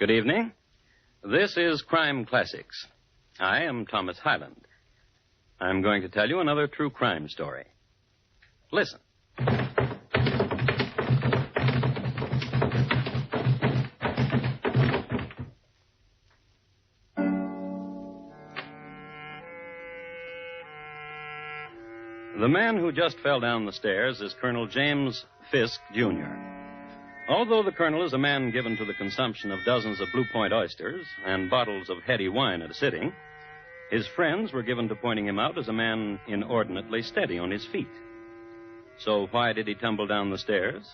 Good evening. This is Crime Classics. I am Thomas Hyland. I'm going to tell you another true crime story. Listen. The man who just fell down the stairs is Colonel James Fisk, Jr. Although the colonel is a man given to the consumption of dozens of Blue Point oysters and bottles of heady wine at a sitting, his friends were given to pointing him out as a man inordinately steady on his feet. So why did he tumble down the stairs?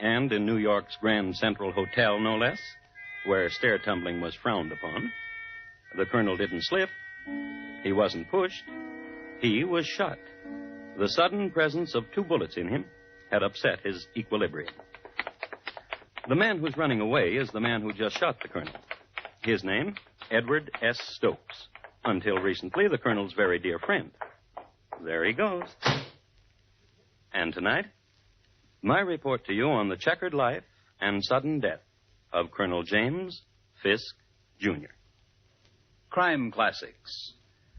And in New York's Grand Central Hotel, no less, where stair tumbling was frowned upon. The colonel didn't slip. He wasn't pushed. He was shot. The sudden presence of 2 bullets in him had upset his equilibrium. The man who's running away is the man who just shot the colonel. His name, Edward S. Stokes. Until recently, the colonel's very dear friend. There he goes. And tonight, my report to you on the checkered life and sudden death of Colonel James Fisk, Jr. Crime Classics.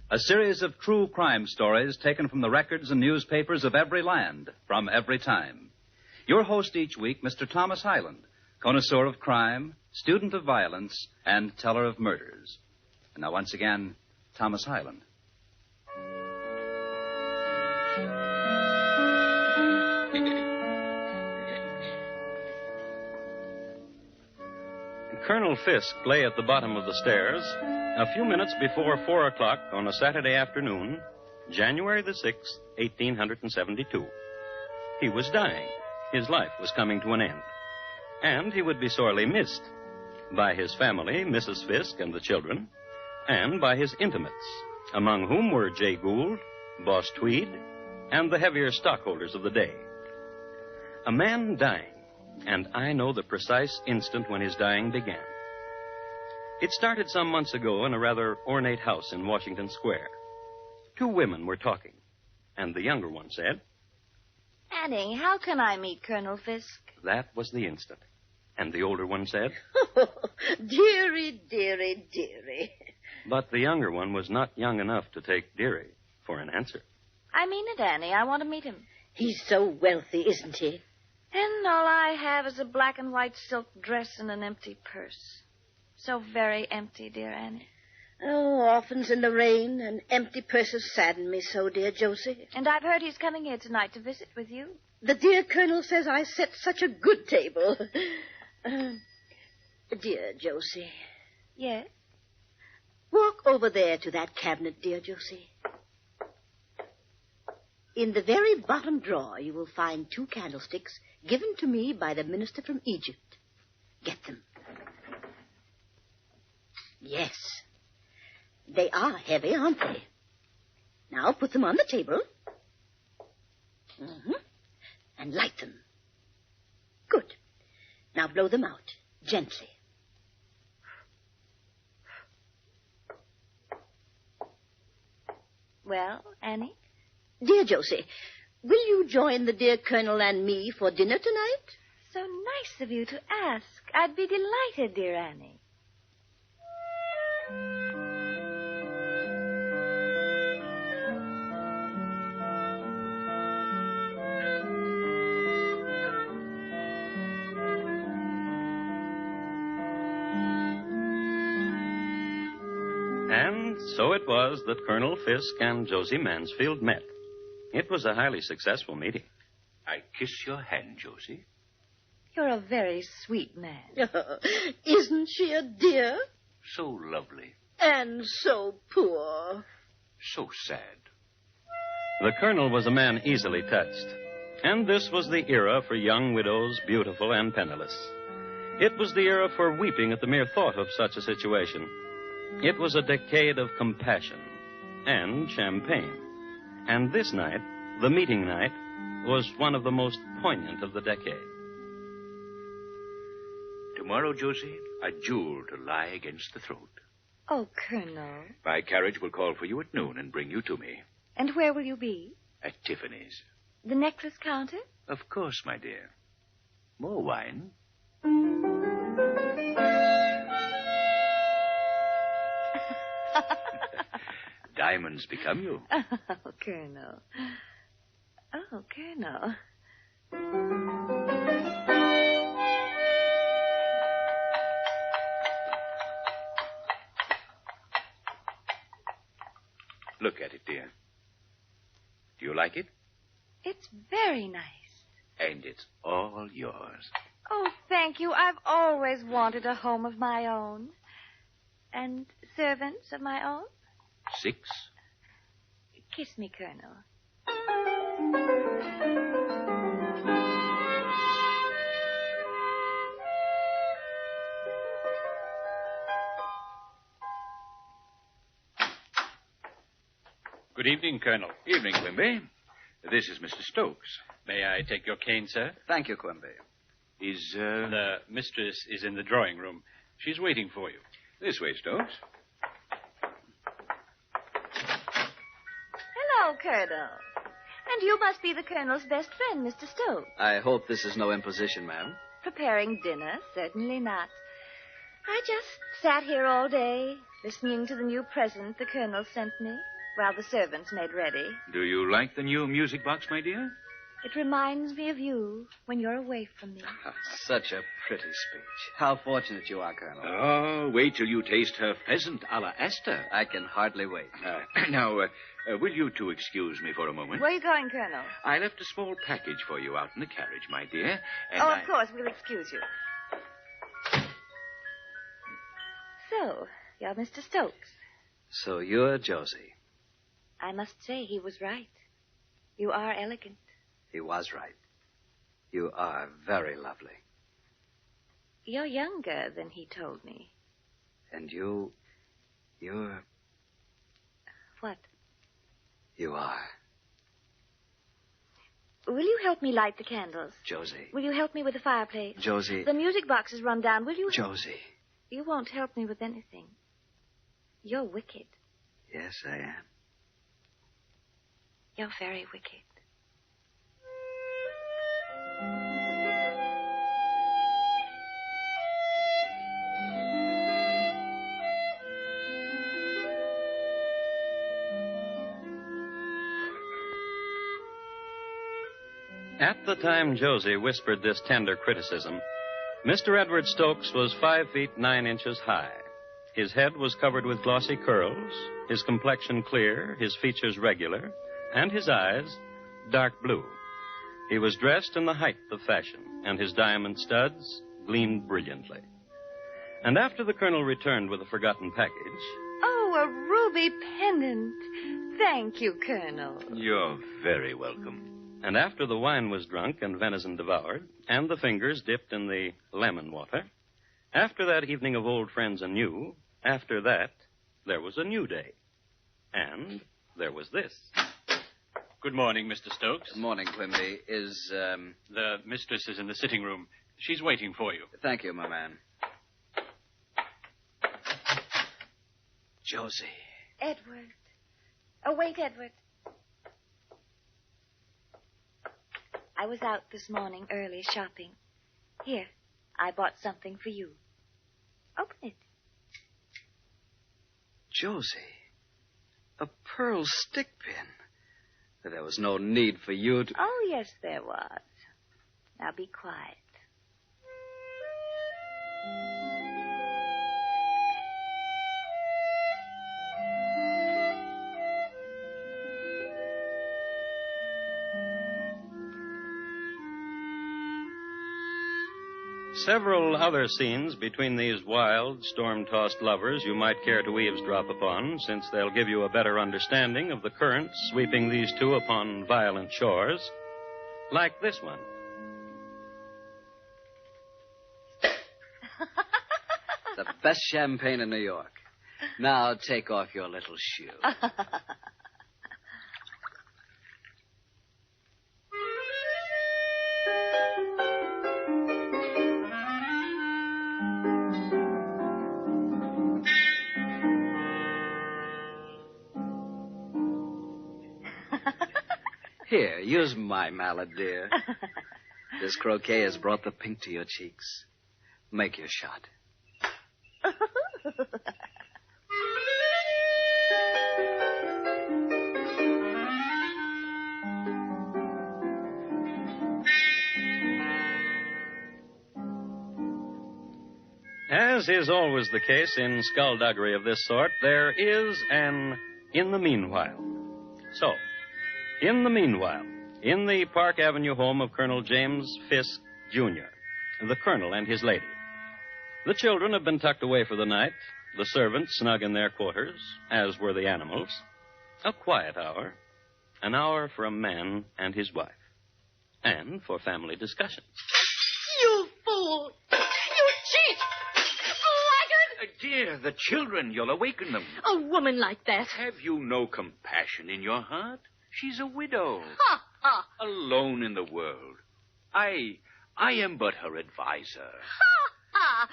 A series of true crime stories taken from the records and newspapers of every land, from every time. Your host each week, Mr. Thomas Hyland, connoisseur of crime, student of violence, and teller of murders. And now, once again, Thomas Hyland. Colonel Fisk lay at the bottom of the stairs a few minutes before 4 o'clock on a Saturday afternoon, January the 6th, 1872. He was dying. His life was coming to an end. And he would be sorely missed by his family, Mrs. Fisk and the children, and by his intimates, among whom were Jay Gould, Boss Tweed, and the heavier stockholders of the day. A man dying, and I know the precise instant when his dying began. It started some months ago in a rather ornate house in Washington Square. 2 women were talking, and the younger one said, Annie, how can I meet Colonel Fisk? That was the instant. And the older one said, Oh, dearie, dearie, dearie. But the younger one was not young enough to take dearie for an answer. I mean it, Annie. I want to meet him. He's so wealthy, isn't he? And all I have is a black and white silk dress and an empty purse. So very empty, dear Annie. Oh, orphans in the rain and empty purses sadden me so, dear Josie. And I've heard he's coming here tonight to visit with you. The dear Colonel says I set such a good table. Dear Josie. Yes? Walk over there to that cabinet, dear Josie. In the very bottom drawer, you will find 2 candlesticks given to me by the minister from Egypt. Get them. Yes. They are heavy, aren't they? Now put them on the table. Mm-hmm. And light them. Good. Now blow them out, gently. Well, Annie? Dear Josie, will you join the dear Colonel and me for dinner tonight? So nice of you to ask. I'd be delighted, dear Annie. And so it was that Colonel Fisk and Josie Mansfield met. It was a highly successful meeting. I kiss your hand, Josie. You're a very sweet man. Isn't she a dear? So lovely. And so poor. So sad. The colonel was a man easily touched. And this was the era for young widows, beautiful and penniless. It was the era for weeping at the mere thought of such a situation. It was a decade of compassion and champagne. And this night, the meeting night, was one of the most poignant of the decade. Tomorrow, Josie, a jewel to lie against the throat. Oh, Colonel. My carriage will call for you at noon and bring you to me. And where will you be? At Tiffany's. The necklace counter? Of course, my dear. More wine? diamonds become you. Oh, Colonel. Oh, Colonel. Look at it, dear. Do you like it? It's very nice. And it's all yours. Oh, thank you. I've always wanted a home of my own. And servants of my own. 6? Kiss me, Colonel. Good evening, Colonel. Evening, Quimby. This is Mr. Stokes. May I take your cane, sir? Thank you, Quimby. Is, The mistress is in the drawing room. She's waiting for you. This way, Stokes. Hello, Colonel. And you must be the Colonel's best friend, Mr. Stokes. I hope this is no imposition, ma'am. Preparing dinner? Certainly not. I just sat here all day, listening to the new present the Colonel sent me, while the servants made ready. Do you like the new music box, my dear? It reminds me of you when you're away from me. Such a pretty speech. How fortunate you are, Colonel. Oh, wait till you taste her pheasant a la Esther. I can hardly wait. Now, will you two excuse me for a moment? Where are you going, Colonel? I left a small package for you out in the carriage, my dear. And Of course, we'll excuse you. So, you're Mr. Stokes. So you're Josie. I must say he was right. You are elegant. He was right. You are very lovely. You're younger than he told me. And you're... What? You are. Will you help me light the candles? Josie. Will you help me with the fireplace? Josie. The music box is run down. Will you... Josie. You won't help me with anything. You're wicked. Yes, I am. You're very wicked. At the time Josie whispered this tender criticism, Mr. Edward Stokes was 5 feet 9 inches high. His head was covered with glossy curls, his complexion clear, his features regular, and his eyes dark blue. He was dressed in the height of fashion, and his diamond studs gleamed brilliantly. And after the colonel returned with a forgotten package... Oh, a ruby pendant. Thank you, Colonel. You're very welcome. And after the wine was drunk and venison devoured, and the fingers dipped in the lemon water, after that evening of old friends and new, after that, there was a new day. And there was this. Good morning, Mr. Stokes. Good morning, Quimby. The mistress is in the sitting room. She's waiting for you. Thank you, my man. Josie. Edward. Oh, wait, Edward. I was out this morning early shopping. Here, I bought something for you. Open it. Josie. A pearl stick pin. There was no need for you to... Oh, yes, there was. Now be quiet. Several other scenes between these wild, storm-tossed lovers you might care to eavesdrop upon, since they'll give you a better understanding of the currents sweeping these two upon violent shores. Like this one. The best champagne in New York. Now take off your little shoe. Here, use my mallet, dear. This croquet has brought the pink to your cheeks. Make your shot. As is always the case in skullduggery of this sort, there is an in the meanwhile. So, in the meanwhile, in the Park Avenue home of Colonel James Fisk, Jr., the colonel and his lady. The children have been tucked away for the night, the servants snug in their quarters, as were the animals. A quiet hour, an hour for a man and his wife, and for family discussions. You fool! You cheat! Blackguard! Dear, the children, you'll awaken them. A woman like that. Have you no compassion in your heart? She's a widow. Ha, ha. Alone in the world. I am but her advisor. Ha, ha.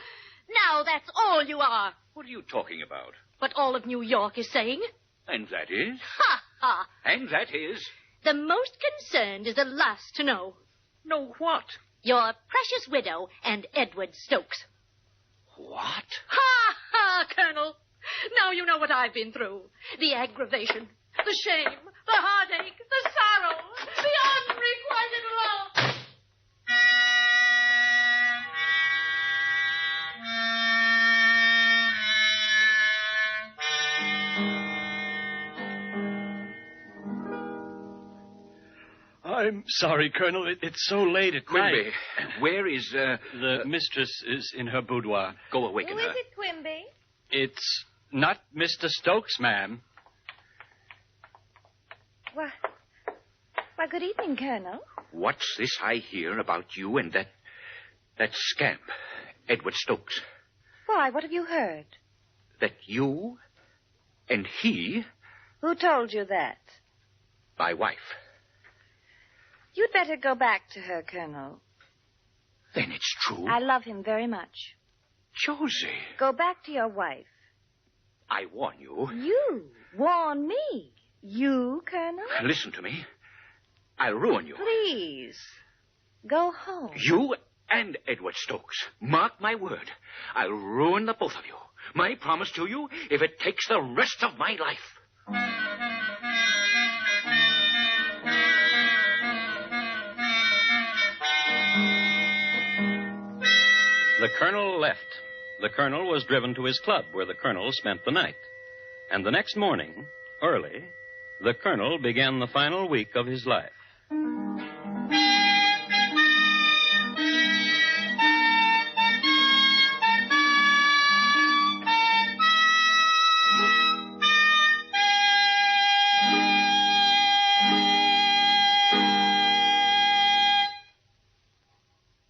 Now that's all you are. What are you talking about? What all of New York is saying. And that is? Ha, ha. And that is? The most concerned is the last to know. Know what? Your precious widow and Edward Stokes. What? Ha, ha, Colonel. Now you know what I've been through. The aggravation, the shame, the heartache, the sorrow, the unrequited love. I'm sorry, Colonel. It's so late at Quimby, night. where is, The mistress is in her boudoir. Go awaken Who her. is it, Quimby? It's not Mr. Stokes, ma'am. Why, good evening, Colonel. What's this I hear about you and that scamp, Edward Stokes? Why, what have you heard? That you and he, Who told you that? my wife. You'd better go back to her, Colonel. Then it's true. I love him very much. Josie, Go back to your wife. I warn you. You warn me. You, Colonel? Listen to me. I'll ruin you. Please, go home. You and Edward Stokes. Mark my word. I'll ruin the both of you. My promise to you, if it takes the rest of my life. The colonel left. The colonel was driven to his club, where the colonel spent the night. And the next morning, early, the colonel began the final week of his life.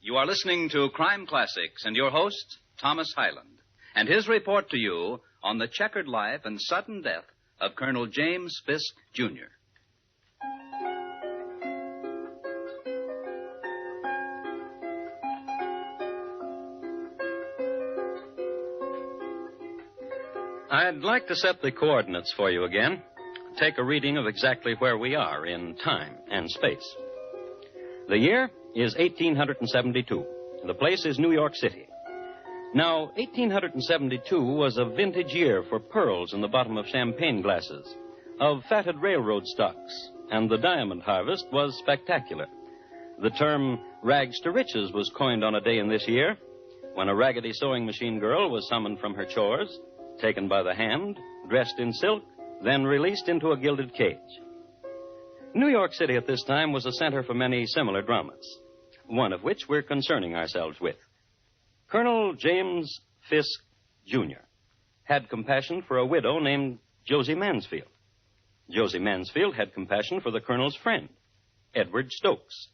You are listening to Crime Classics and your host, Thomas Hyland, and his report to you on the checkered life and sudden death of Colonel James Fisk, Jr. I'd like to set the coordinates for you again. Take a reading of exactly where we are in time and space. The year is 1872. The place is New York City. Now, 1872 was a vintage year for pearls in the bottom of champagne glasses, of fatted railroad stocks, and the diamond harvest was spectacular. The term rags to riches was coined on a day in this year, when a raggedy sewing machine girl was summoned from her chores, taken by the hand, dressed in silk, then released into a gilded cage. New York City at this time was a center for many similar dramas, one of which we're concerning ourselves with. Colonel James Fisk, Jr. had compassion for a widow named Josie Mansfield. Josie Mansfield had compassion for the colonel's friend, Edward Stokes.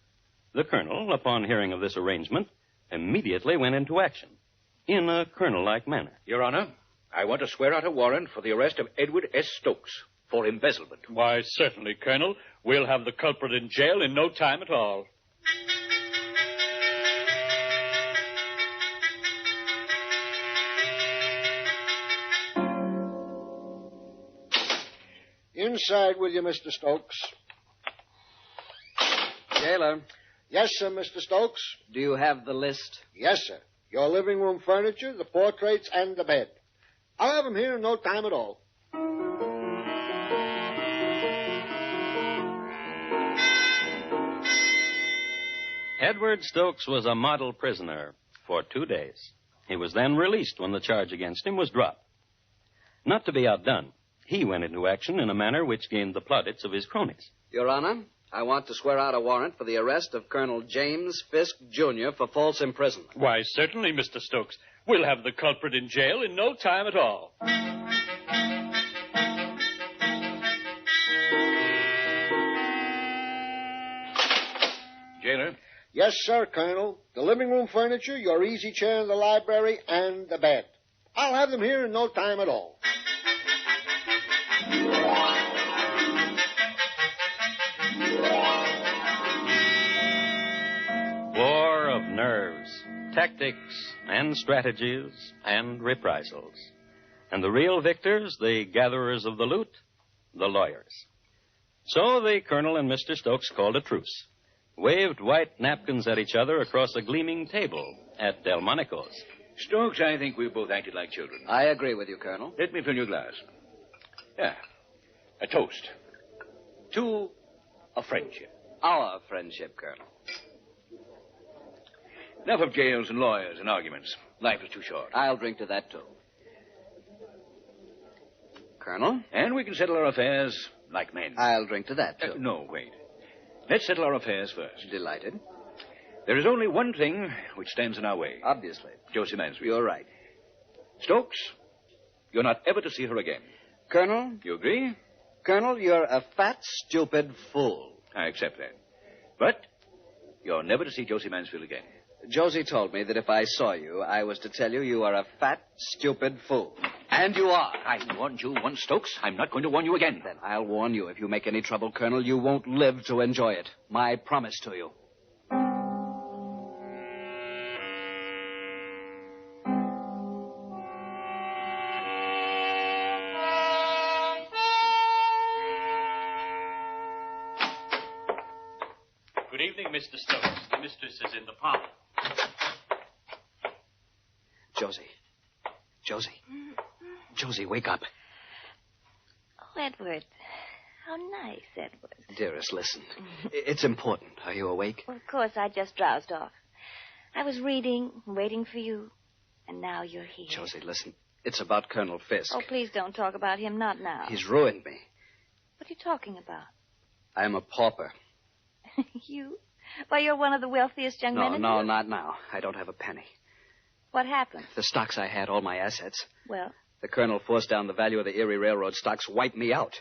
The colonel, upon hearing of this arrangement, immediately went into action, in a colonel-like manner. Your Honor, I want to swear out a warrant for the arrest of Edward S. Stokes for embezzlement. Why, certainly, Colonel. We'll have the culprit in jail in no time at all. Inside with you, Mr. Stokes. Jailer, Yes, sir, Mr. Stokes. do you have the list? Yes, sir. Your living room furniture, the portraits, and the bed. I'll have them here in no time at all. Edward Stokes was a model prisoner for 2 days. He was then released when the charge against him was dropped. Not to be outdone, he went into action in a manner which gained the plaudits of his cronies. Your Honor, I want to swear out a warrant for the arrest of Colonel James Fisk, Jr. for false imprisonment. Why, certainly, Mr. Stokes. We'll have the culprit in jail in no time at all. Jailer? Yes, sir, Colonel. The living room furniture, your easy chair in the library, and the bed. I'll have them here in no time at all. War of nerves, tactics, and strategies, and reprisals. And the real victors, the gatherers of the loot, the lawyers. So the Colonel and Mr. Stokes called a truce, waved white napkins at each other across a gleaming table at Delmonico's. Stokes, I think we both acted like children. I agree with you, Colonel. Let me fill your glass. Yeah. A toast. To a friendship. Our friendship, Colonel. Enough of jails and lawyers and arguments. Life is too short. I'll drink to that, too. Colonel? And we can settle our affairs like men. I'll drink to that, too. No, wait. Let's settle our affairs first. Delighted. There is only one thing which stands in our way. Obviously. Josie Mansfield. You're right. Stokes, you're not ever to see her again. Colonel? You agree? Colonel, you're a fat, stupid fool. I accept that. But you're never to see Josie Mansfield again. Josie told me that if I saw you, I was to tell you you are a fat, stupid fool. And you are. I warned you once, Stokes. I'm not going to warn you again. Then I'll warn you. If you make any trouble, Colonel, you won't live to enjoy it. My promise to you. Good evening, Mr. Stokes. The mistress is in the parlor. Josie. Josie. Josie, wake up. Oh, Edward. How nice, Edward. Dearest, listen. It's important. Are you awake? Well, of course, I just drowsed off. I was reading, waiting for you, and now you're here. Josie, listen. It's about Colonel Fisk. Oh, please don't talk about him. Not now. He's ruined me. What are you talking about? I'm a pauper. You? Why, you're one of the wealthiest young men in No, not now. I don't have a penny. What happened? The stocks I had, all my assets. Well? The Colonel forced down the value of the Erie Railroad stocks, wiped me out.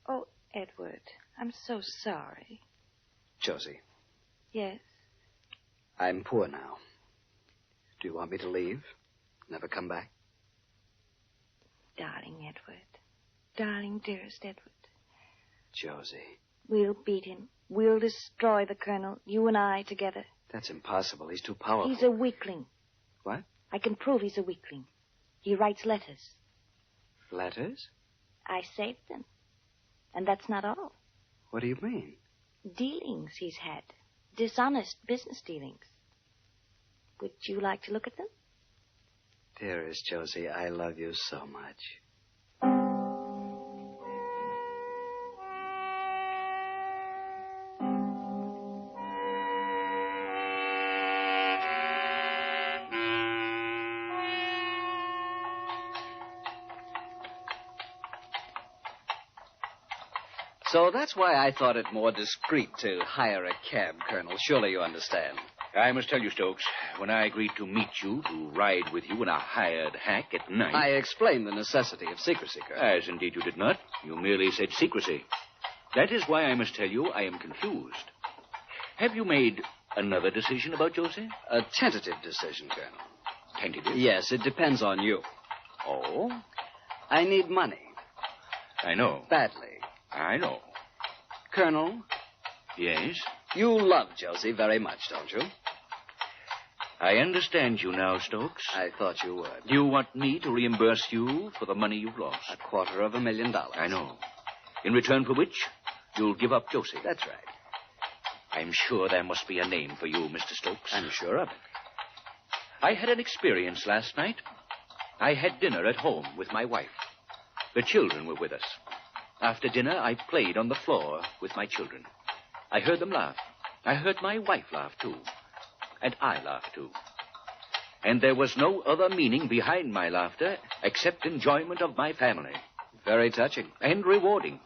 Oh, Edward, I'm so sorry. Josie. Yes? I'm poor now. Do you want me to leave? Never come back? Darling Edward. Darling, dearest Edward. Josie. We'll beat him. We'll destroy the Colonel, you and I together. That's impossible. He's too powerful. He's a weakling. What? I can prove he's a weakling. He writes letters. Letters? I saved them. And that's not all. What do you mean? Dealings he's had. Dishonest business dealings. Would you like to look at them? Dearest Josie, I love you so much. So that's why I thought it more discreet to hire a cab, Colonel. Surely you understand. I must tell you, Stokes, when I agreed to meet you, to ride with you in a hired hack at night... I explained the necessity of secrecy, Colonel. As indeed you did not. You merely said secrecy. That is why I must tell you I am confused. Have you made another decision about Josie? A tentative decision, Colonel. Tentative? Yes, it depends on you. Oh? I need money. I know. Badly. I know. Colonel? Yes? You love Josie very much, don't you? I understand you now, Stokes. I thought you would. You want me to reimburse you for the money you've lost? $250,000. I know. In return for which, you'll give up Josie. That's right. I'm sure there must be a name for you, Mr. Stokes. I'm sure of it. I had an experience last night. I had dinner at home with my wife. The children were with us. After dinner, I played on the floor with my children. I heard them laugh. I heard my wife laugh, too. And I laughed, too. And there was no other meaning behind my laughter except enjoyment of my family. Very touching. And rewarding.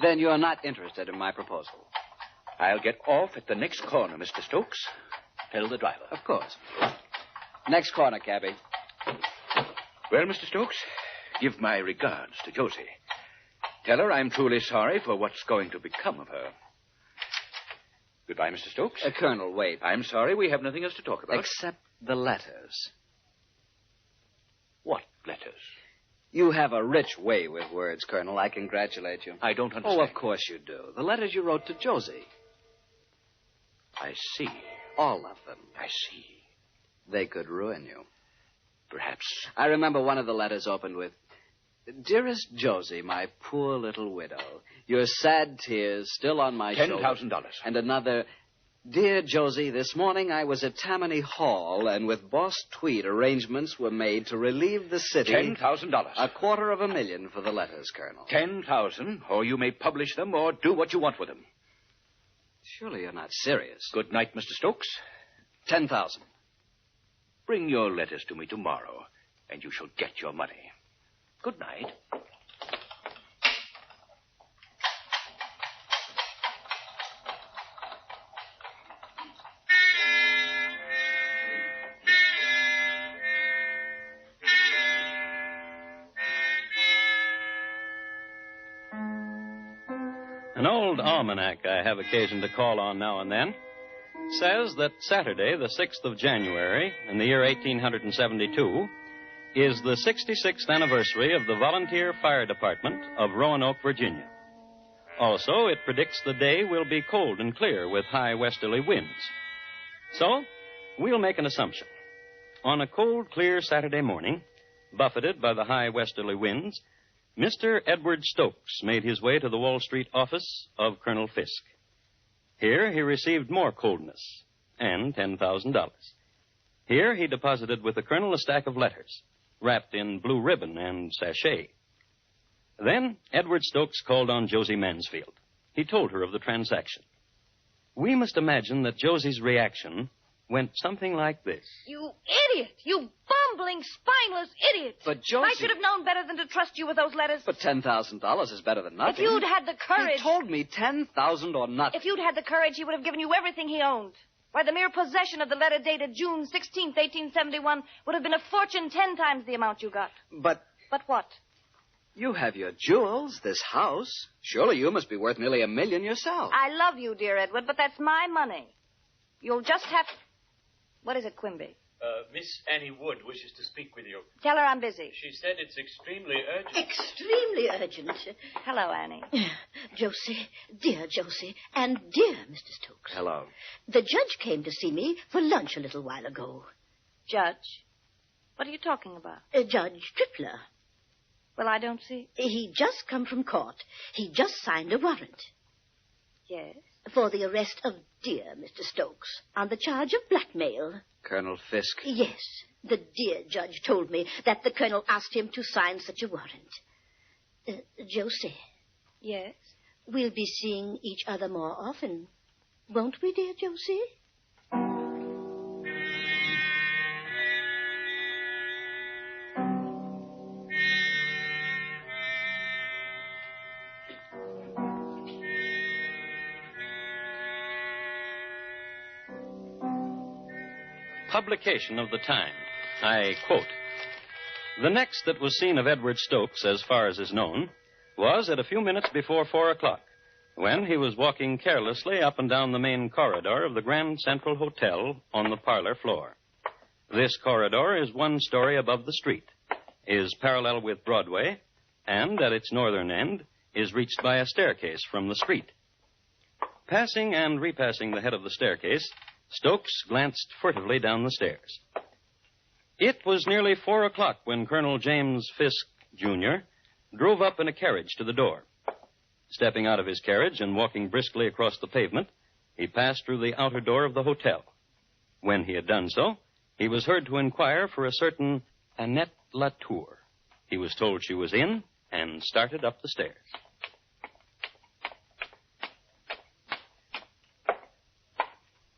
Then you're not interested in my proposal. I'll get off at the next corner, Mr. Stokes. Tell the driver. Of course. Next corner, cabby. Well, Mr. Stokes, give my regards to Josie. Tell her I'm truly sorry for what's going to become of her. Goodbye, Mr. Stokes. Colonel, wait. I'm sorry we have nothing else to talk about. Except the letters. What letters? You have a rich way with words, Colonel. I congratulate you. I don't understand. Oh, of course you do. The letters you wrote to Josie. I see. All of them. I see. They could ruin you. Perhaps. I remember one of the letters opened with, "Dearest Josie, my poor little widow, your sad tears still on my shoulders." $10,000. And another, "Dear Josie, this morning I was at Tammany Hall, and with Boss Tweed arrangements were made to relieve the city." $10,000. $250,000 for the letters, Colonel. 10,000, or you may publish them or do what you want with them. Surely you're not serious. Good night, Mr. Stokes. 10,000. Bring your letters to me tomorrow, and you shall get your money. Good night. An old almanac I have occasion to call on now and then says that Saturday, the 6th of January, in the year 1872, is the 66th anniversary of the Volunteer Fire Department of Roanoke, Virginia. Also, it predicts the day will be cold and clear with high westerly winds. So, we'll make an assumption. On a cold, clear Saturday morning, buffeted by the high westerly winds, Mr. Edward Stokes made his way to the Wall Street office of Colonel Fisk. Here he received more coldness and $10,000. Here he deposited with the colonel a stack of letters, wrapped in blue ribbon and sachet. Then Edward Stokes called on Josie Mansfield. He told her of the transaction. We must imagine that Josie's reaction went something like this. You idiot! You bumbling, spineless idiot! But Josie... I should have known better than to trust you with those letters. But $10,000 is better than nothing. If you'd had the courage... He told me 10,000 or nothing. If you'd had the courage, he would have given you everything he owned. Why, the mere possession of the letter dated June 16th, 1871 would have been a fortune 10 times the amount you got. But... But what? You have your jewels, this house. Surely you must be worth nearly $1 million yourself. I love you, dear Edward, but that's my money. You'll just have... What is it, Quimby? Miss Annie Wood wishes to speak with you. Tell her I'm busy. She said it's extremely urgent. Extremely urgent. Hello, Annie. Josie, dear Josie, and dear Mr. Stokes. Hello. The judge came to see me for lunch a little while ago. Judge? What are you talking about? Judge Tripler. Well, I don't see. He just come from court. He just signed a warrant. Yes? For the arrest of dear Mr. Stokes on the charge of blackmail. Colonel Fisk. Yes. The dear judge told me that the colonel asked him to sign such a warrant. Josie. Yes? We'll be seeing each other more often. Won't we, dear Josie? Publication of the time. I quote, "The next that was seen of Edward Stokes, as far as is known, was at a few minutes before 4 o'clock, when he was walking carelessly up and down the main corridor of the Grand Central Hotel on the parlor floor. This corridor is 1 story above the street, is parallel with Broadway, and at its northern end is reached by a staircase from the street. Passing and repassing the head of the staircase, Stokes glanced furtively down the stairs. It was nearly 4 o'clock when Colonel James Fisk, Jr., drove up in a carriage to the door. Stepping out of his carriage and walking briskly across the pavement, he passed through the outer door of the hotel. When he had done so, he was heard to inquire for a certain Annette Latour. He was told she was in and started up the stairs.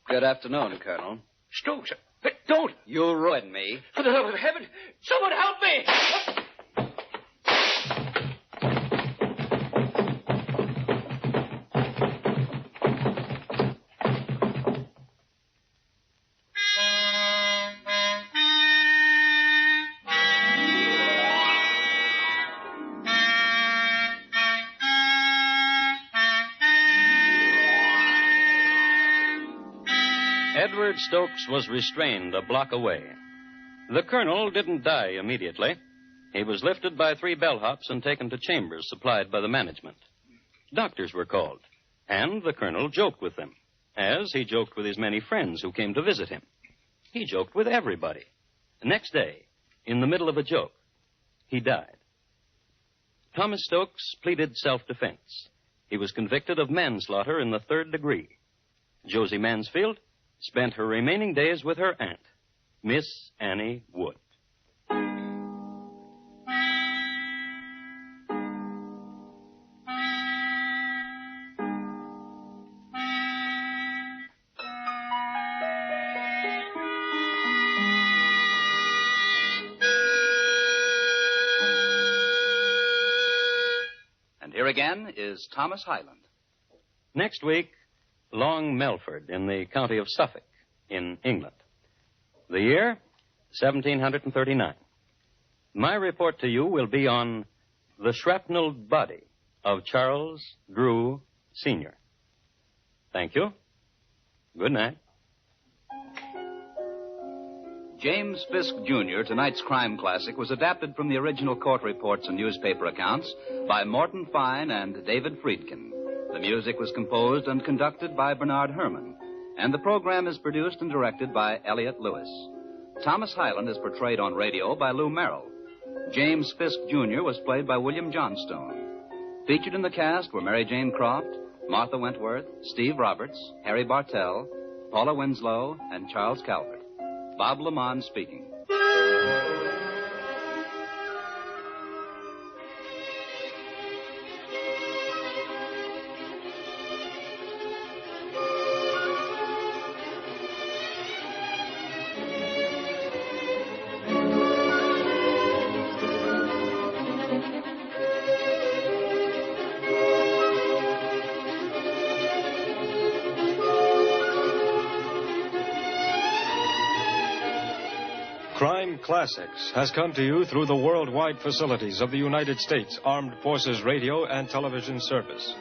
Good afternoon, Colonel. Stokes, Don't! You'll ruin me. For the love of heaven, someone help me! Edward Stokes was restrained a block away. The colonel didn't die immediately. He was lifted by 3 bellhops and taken to chambers supplied by the management. Doctors were called, and the colonel joked with them, as he joked with his many friends who came to visit him. He joked with everybody. The next day, in the middle of a joke, he died. Thomas Stokes pleaded self-defense. He was convicted of manslaughter in the 3rd degree. Josie Mansfield spent her remaining days with her aunt, Miss Annie Wood. And here again is Thomas Hyland. Next week, Long Melford in the county of Suffolk in England. The year, 1739. My report to you will be on the shrapnelled body of Charles Drew, Sr. Thank you. Good night. James Fisk, Jr., tonight's crime classic, was adapted from the original court reports and newspaper accounts by Morton Fine and David Friedkin. The music was composed and conducted by Bernard Herrmann, and the program is produced and directed by Elliott Lewis. Thomas Hyland is portrayed on radio by Lou Merrill. James Fisk, Jr. was played by William Johnstone. Featured in the cast were Mary Jane Croft, Martha Wentworth, Steve Roberts, Harry Bartell, Paula Winslow, and Charles Calvert. Bob Lamont speaking. Crime Classics has come to you through the worldwide facilities of the United States Armed Forces Radio and Television Service.